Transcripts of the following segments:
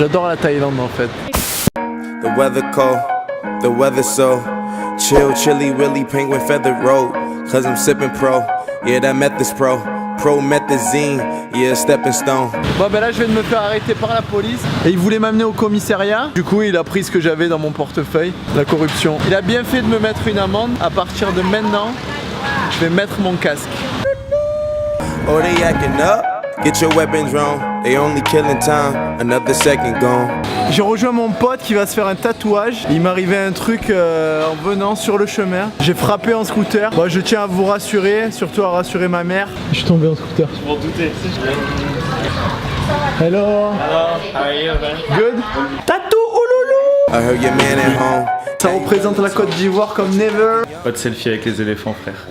J'adore la Thaïlande en fait. The weather cold, the weather so chill, chilly, willy, penguin feather road. Cause I'm sipping pro, yeah that method's pro. Promethazine, yeah stepping stone. Bon ben là je viens de me faire arrêter par la police et il voulait m'amener au commissariat. Du coup il a pris ce que j'avais dans mon portefeuille, la corruption. Il a bien fait de me mettre une amende. À partir de maintenant, je vais mettre mon casque. Oh they acting up, get your weapons wrong. They only killing time, another second gone. J'ai rejoint mon pote qui va se faire un tatouage. Il m'arrivait un truc en venant sur le chemin. J'ai frappé en scooter. Bon, je tiens à vous rassurer, surtout à rassurer ma mère. Je suis tombé en scooter. Je m'en doutais. Hello. Hello, how are you, man? Good. Tatou ouloulou. I heard your man at home. Ça représente la Côte d'Ivoire comme never. Pas de selfie avec les éléphants, frère.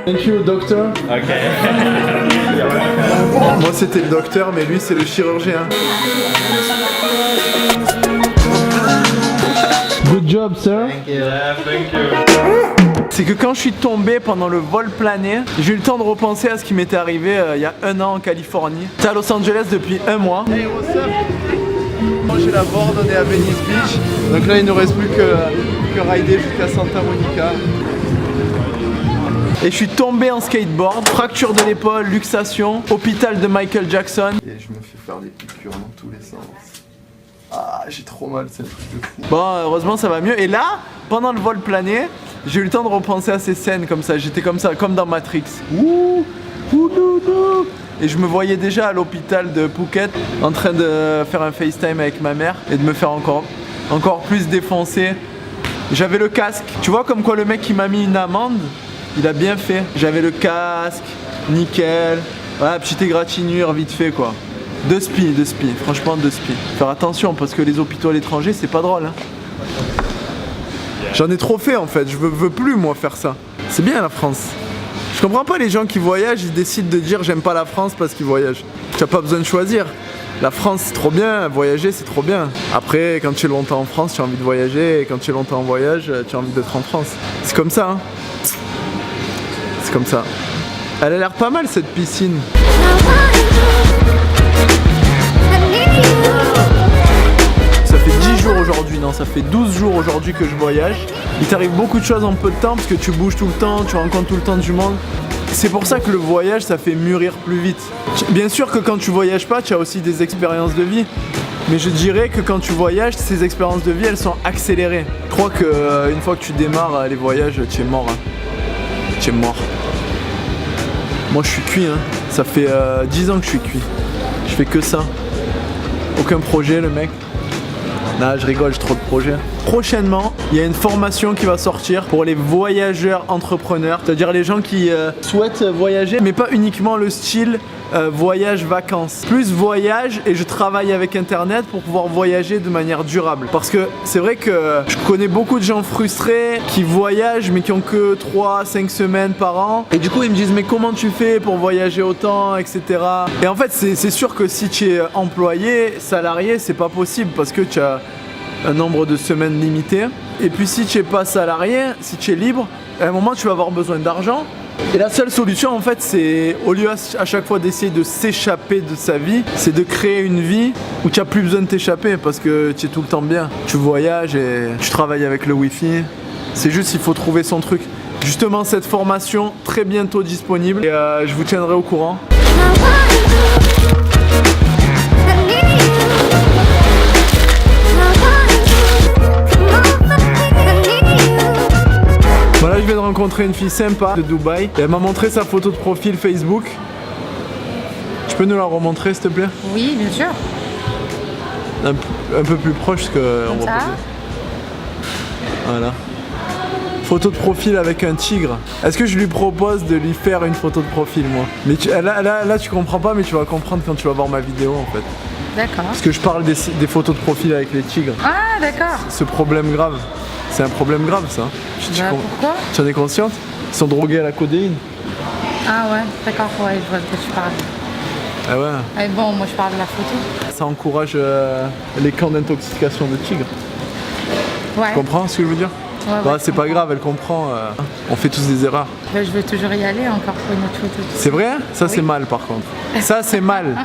Thank you, doctor. Ok. Moi c'était le docteur, mais lui c'est le chirurgien. Good job, sir. Thank you. Yeah, thank you. C'est que quand je suis tombé pendant le vol plané, j'ai eu le temps de repenser à ce qui m'était arrivé il y a 1 an en Californie. J'étais à Los Angeles depuis 1 mois. Hey, what's up? Moi j'ai la board, on est à Venice Beach. Donc là il ne nous reste plus que rider jusqu'à Santa Monica. Et je suis tombé en skateboard, fracture de l'épaule, luxation, hôpital de Michael Jackson. Et je me fais faire des piqûres dans tous les sens. Ah, j'ai trop mal, c'est un truc de fou. Bon, heureusement ça va mieux. Et là, pendant le vol plané, j'ai eu le temps de repenser à ces scènes comme ça. J'étais comme ça, comme dans Matrix. Ouh, ouh, ouh, ouh. Et je me voyais déjà à l'hôpital de Phuket en train de faire un FaceTime avec ma mère et de me faire encore plus défoncer. J'avais le casque. Tu vois comme quoi le mec qui m'a mis une amende, il a bien fait. J'avais le casque, nickel. Voilà, petite égratignure vite fait quoi. 2 spies, franchement 2 spies. Faire attention parce que les hôpitaux à l'étranger c'est pas drôle hein. J'en ai trop fait en fait, je veux plus moi faire ça. C'est bien la France. Je comprends pas les gens qui voyagent, ils décident de dire j'aime pas la France parce qu'ils voyagent. Tu n'as pas besoin de choisir. La France c'est trop bien, voyager c'est trop bien. Après quand tu es longtemps en France tu as envie de voyager et quand tu es longtemps en voyage tu as envie d'être en France. C'est comme ça hein. C'est comme ça. Elle a l'air pas mal cette piscine. Ça fait 10 jours aujourd'hui, non ça fait 12 jours aujourd'hui que je voyage. Il t'arrive beaucoup de choses en peu de temps parce que tu bouges tout le temps, tu rencontres tout le temps du monde. C'est pour ça que le voyage ça fait mûrir plus vite. Bien sûr que quand tu voyages pas, tu as aussi des expériences de vie. Mais je dirais que quand tu voyages, ces expériences de vie elles sont accélérées. Je crois qu'une fois que tu démarres les voyages, tu es mort. Hein. Tu es mort. Moi je suis cuit hein. Ça fait 10 ans que je suis cuit. Je fais que ça. Aucun projet le mec. Non, je rigole, j'ai trop de projets. Prochainement, il y a une formation qui va sortir pour les voyageurs entrepreneurs. C'est-à-dire les gens qui souhaitent voyager, mais pas uniquement le style voyage-vacances. Plus voyage et je travaille avec internet pour pouvoir voyager de manière durable. Parce que c'est vrai que je connais beaucoup de gens frustrés qui voyagent mais qui ont que 3-5 semaines par an. Et du coup ils me disent mais comment tu fais pour voyager autant, etc. Et en fait c'est sûr que si tu es employé, salarié, c'est pas possible parce que tu as un nombre de semaines limité. Et puis si tu es pas salarié, si tu es libre, à un moment tu vas avoir besoin d'argent. Et la seule solution en fait c'est, au lieu à chaque fois d'essayer de s'échapper de sa vie, c'est de créer une vie où tu n'as plus besoin de t'échapper parce que tu es tout le temps bien. Tu voyages et tu travailles avec le wifi. C'est juste il faut trouver son truc. Justement cette formation très bientôt disponible et je vous tiendrai au courant. Voilà, je viens de rencontrer une fille sympa de Dubaï et elle m'a montré sa photo de profil Facebook. Tu peux nous la remontrer s'il te plaît? Oui, bien sûr. Un peu plus proche que on va poser. Voilà. Photo de profil avec un tigre. Est-ce que je lui propose de lui faire une photo de profil moi? Mais là tu comprends pas mais tu vas comprendre quand tu vas voir ma vidéo en fait. D'accord. Parce que je parle des photos de profil avec les tigres. Ah d'accord. Ce problème grave. C'est un problème grave ça. Pourquoi? Tu en es consciente? Ils sont drogués à la codéine. Ah ouais, d'accord, ouais, je vois de quoi tu parles. Ah ouais. Et bon, moi je parle de la photo. Ça encourage les camps d'intoxication de tigres. Ouais. Tu comprends ce que je veux dire? Ouais, bah, ouais, c'est pas grave, elle comprend. On fait tous des erreurs. Bah, je veux toujours y aller encore pour une autre photo. C'est vrai? Ça oui. c'est mal par contre. Ça c'est mal.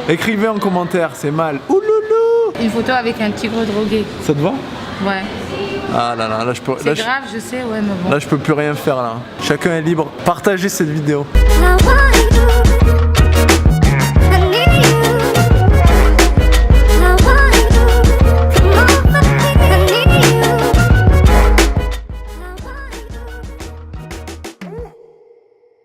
Écrivez en commentaire, c'est mal. Ouloulou. Une photo avec un tigre drogué. Ça te va? Ouais. Ah là là, là je peux. C'est grave, je sais, ouais, mais bon. Là je peux plus rien faire là. Chacun est libre. Partagez cette vidéo. I want you.